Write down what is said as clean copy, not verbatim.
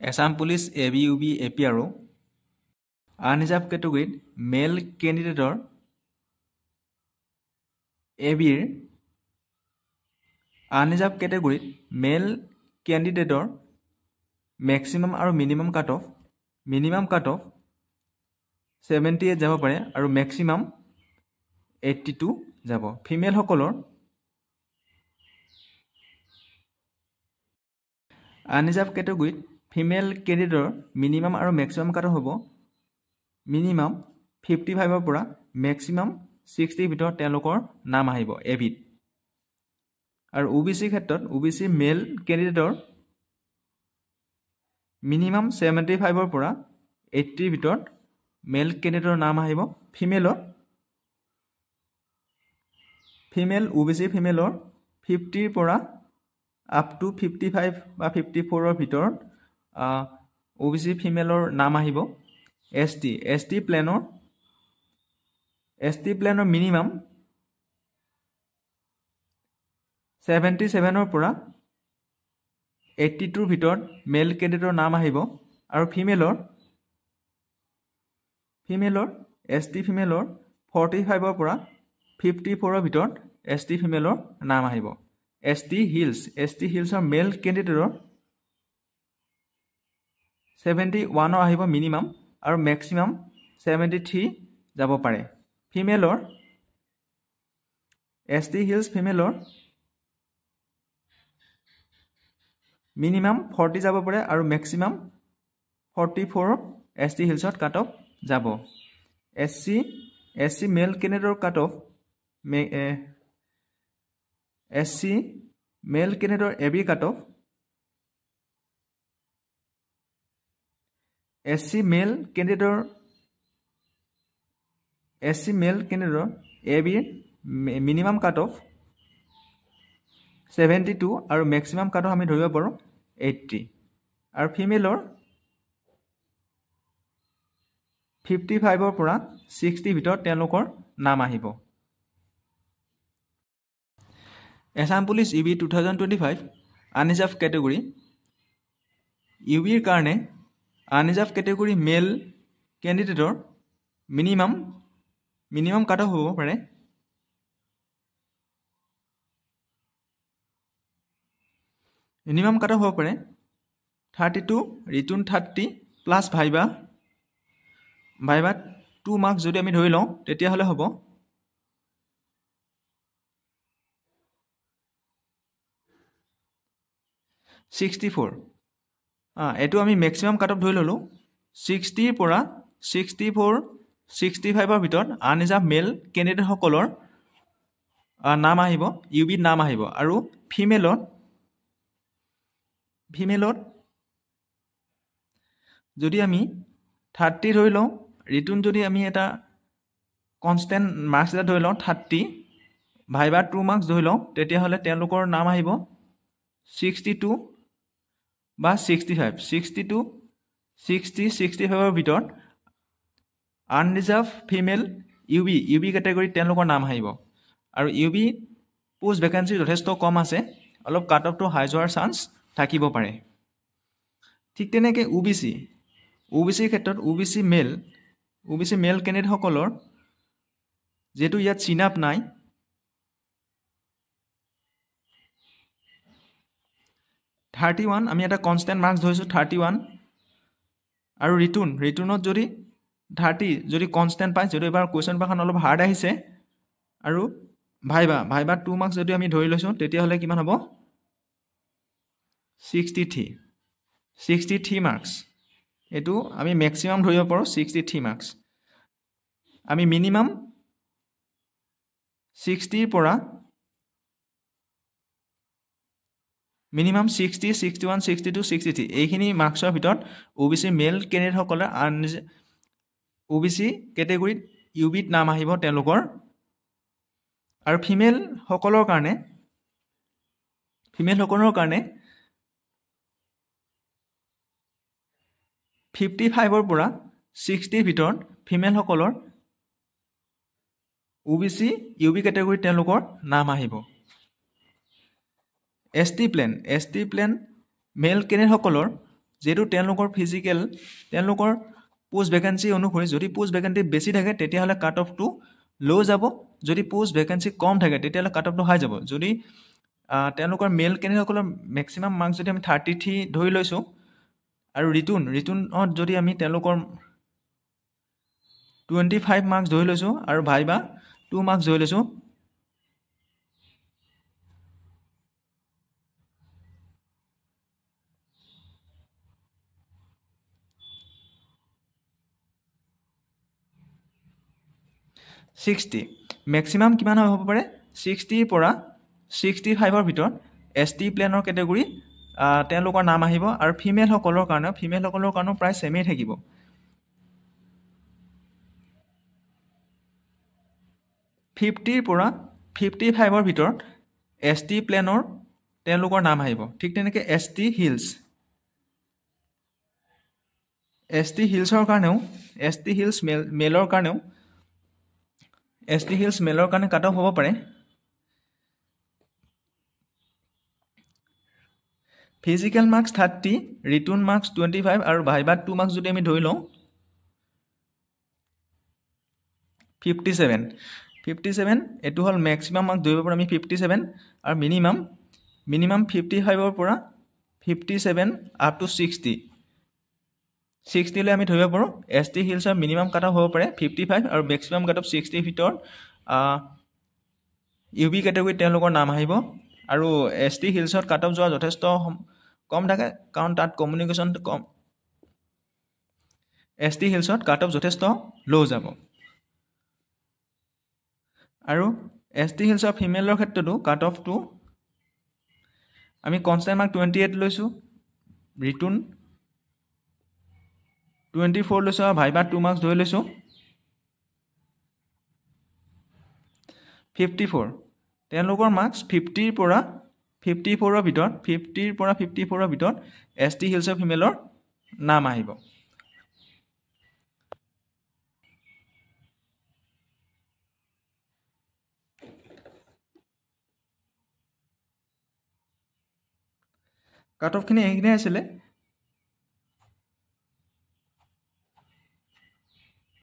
Assam Police ABUB APRO unreserved category male candidate ABৰ unreserved category male candidate maximum আৰু minimum cutoff 78 যাব পাৰে আৰু maximum 82 যাব female সকলৰ unreserved category female candidate minimum আৰু maximum cutoff হ'ব minimum 55 পৰা maximum 60 ভিতৰত তেওঁলোকৰ নাম আহিব এবিট আৰু ওবিসি ক্ষেত্ৰত ওবিসি মেল ক্যান্ডিডেটৰ মিনিমাম 75 পৰা 80 ভিতৰত মেল ক্যান্ডিডেটৰ নাম আহিব ফিমেল ওবিসি ফিমেলৰ 50 পৰা আপ টু 55 বা 54 ৰ ভিতৰত ওবিসি ফিমেলৰ নাম আহিব এসটি প্লেনৰ মিনিমাম 77 পৰা 82 ভিতৰত মেল ক্যান্ডিডেটৰ নাম আহিব আৰু ফিমেলৰ এসটি ফিমেলৰ 45 পৰা 54 ভিতৰত এসটি ফিমেলৰ নাম আহিব এসটি হিলছৰ মেল ক্যান্ডিডেটৰ 71 আহিব মিনিমাম আৰু ম্যাক্সিমাম 73 যাব পাৰে ফিমেলৰ এসটি হিলছ ফিমেলৰ মিনিমাম 40 যাব পাৰে আৰু ম্যাক্সিমাম 44 এসটি হিলছত কাট অফ যাব এসসি মেল ক্যান্ডিডেটৰ কাট অফ এসসি মেল ক্যান্ডিডেটৰ এবি কাট অফ এসসি মেল ক্যান্ডিডেটৰ এবি মিনিমাম কাট অফ 72 আৰু ম্যাক্সিমাম কাট অফ আমি ধৰিব পাৰো 80 আৰু ফিমেলৰ 55 পৰা 60 ভিতৰত তেওঁলোকৰ নাম আহিব Assam Police UB 2025 unreserved category UBৰ কাৰণে unreserved category male candidate minimum cut off হ'ব পাৰে minimum cut off হ'ব পাৰে 32 return 30 plus viva 2 marks যদি আমি ধৰি লওঁ তেতিয়া হলে হ'ব 64 এটো আমি ম্যাক্সিমাম কাট অফ ধৰি ললো 60 পৰা 64 65 ৰ ভিতৰত আনৰিজাৰ্ভ মেল ক্যান্ডিডেট সকলৰ নাম আহিব ইউবিত নাম আহিব আৰু ফিমেলত যদি আমি 30 ধৰি লওঁ ৰিটাৰ্ণ যদি আমি এটা কনস্ট্যান্ট মাৰ্কস এটা ধৰি লওঁ 30 ভাইবা 2 মাৰ্কস ধৰি লওঁ তেতিয়া হলে তেওঁলোকৰ নাম আহিব 62 বা 65 62 60 65 ৰ ভিতৰত আনৰিজাৰ্ভ ফিমেল ইউবি ক্যাটাগৰী তেওঁলোকৰ নাম আহিব আৰু ইউবি পোষ্ট ভ্যাকেন্সি যথেষ্ট কম আছে অলপ কাট অফ টু হাই যোৱাৰ চান্স থাকিব পাৰে ঠিক তেনেকৈ ওবিসি ক্ষেত্ৰত ওবিসি মেল ক্যান্ডিডেট সকলৰ যেটো ইয়াত চিনাপ নাই 31 আমি এটা কনস্ট্যান্ট মাৰ্কস ধৰিছো 31 আৰু ৰিটাৰ্ণত যদি 30 যদি কনস্ট্যান্ট পাই যদি এবাৰ কোৱেশ্চন পাখন অলপ হাৰ্ড আহিছে আৰু ভাইবা 2 মাৰ্কস যদি আমি ধৰি লৈছো তেতিয়া হলে কিমান হ'ব 63 মাৰ্কস এটো আমি ম্যাক্সিমাম ধৰিব পাৰো 63 মাৰ্কস আমি মিনিমাম 60 পৰা মিনিমাম 60 61 62 63 এইখিনি মাৰ্কসৰ ভিতৰত ওবিসি মেল ক্যান্ডিডেট সকলৰ ওবিসি ক্যাটাগৰীত ইউবিত নাম আহিব তেওঁলোকৰ আৰু ফিমেল সকলৰ কাৰণে 55 ৰ পৰা 60 ভিতৰত ফিমেল সকলৰ ওবিসি ইউবি ক্যাটাগৰীত তেওঁলোকৰ নাম আহিব এসটি প্লেন মেল ক্যান্ডিডেট সকলৰ যেহেতু তেওঁলোকৰ ফিজিকেল তেওঁলোকৰ পোষ্ট ভেকেঞ্চি অনুসৰি যদি পোষ্ট ভেকেঞ্চি বেছি থাকে তেতিয়াহ'লে কাট অফটো ল' যাব, যদি পোষ্ট ভেকেঞ্চি কম থাকে তেতিয়াহ'লে কাট অফটো হাই যাব। যদি তেওঁলোকৰ মেল কেণ্ডিডেটসকলৰ মেক্সিমাম মাৰ্কছ যদি আমি 33 ধৰি লৈছোঁ আৰু ৰিটুনত যদি আমি তেওঁলোকৰ 25 মাৰ্কছ ধৰি লৈছোঁ আৰু ভাইবা 2 মাৰ্কছ ধৰি লৈছোঁ, মেক্সিমাম কিমান হ'ব পাৰে 60ৰ পৰা 65ৰ ভিতৰত ST প্লেনৰ কেটেগৰী তেওঁলোকৰ নাম আহিব আৰু ফিমেলসকলৰ কাৰণেও প্ৰায় ছেমেই থাকিব। ফিফটিৰ পৰা 55ৰ ভিতৰত ST প্লেনৰ তেওঁলোকৰ নাম আহিব। ঠিক তেনেকৈ ST হিলছৰ কাৰণেও ST হিলছ মেলৰ কাৰণেও ST হিলছ মেলৰ কাৰণে কাট অফ হ'ব পাৰে ফিজিকেল মাৰ্কছ 30, ৰিটুন মাৰ্কছ 25 আৰু ভাইবাত 2 মাৰ্কছ যদি আমি ধৰি লওঁ 57 এইটো হ'ল মেক্সিমাম মাৰ্কছ ধৰিব পৰা আমি 57 আৰু মিনিমাম 55ৰ পৰা 57 আপ টু 60 লৈ আমি ধৰিব পাৰোঁ ST হিলছৰ মিনিমাম কাট অফ হ'ব পাৰে 55 আৰু মেক্সিমাম কাট অফ 60ৰ ভিতৰত UB কেটেগৰীত তেওঁলোকৰ নাম আহিব আৰু ST হিলছত কাট অফ যোৱা যথেষ্ট কম থাকে কাৰণ তাত communication com. ST হিলছত cut of যথেষ্ট ল' যাব আৰু ST হিলছৰ ফিমেলৰ ক্ষেত্ৰতো কাট অফটো আমি কনষ্টেণ্ট মাৰ্ক 28 লৈছোঁ, ৰিটুন 24 লৈছোঁ আৰু ভাইবাত 2 মাৰ্কছ ধৰি লৈছোঁ 54। তেওঁলোকৰ মাৰ্কছ 50ৰ পৰা 54ৰ ভিতৰত ST হিলছৰ ফিমেলৰ নাম আহিব। কাট অফখিনি এইখিনিয়ে আছিলে।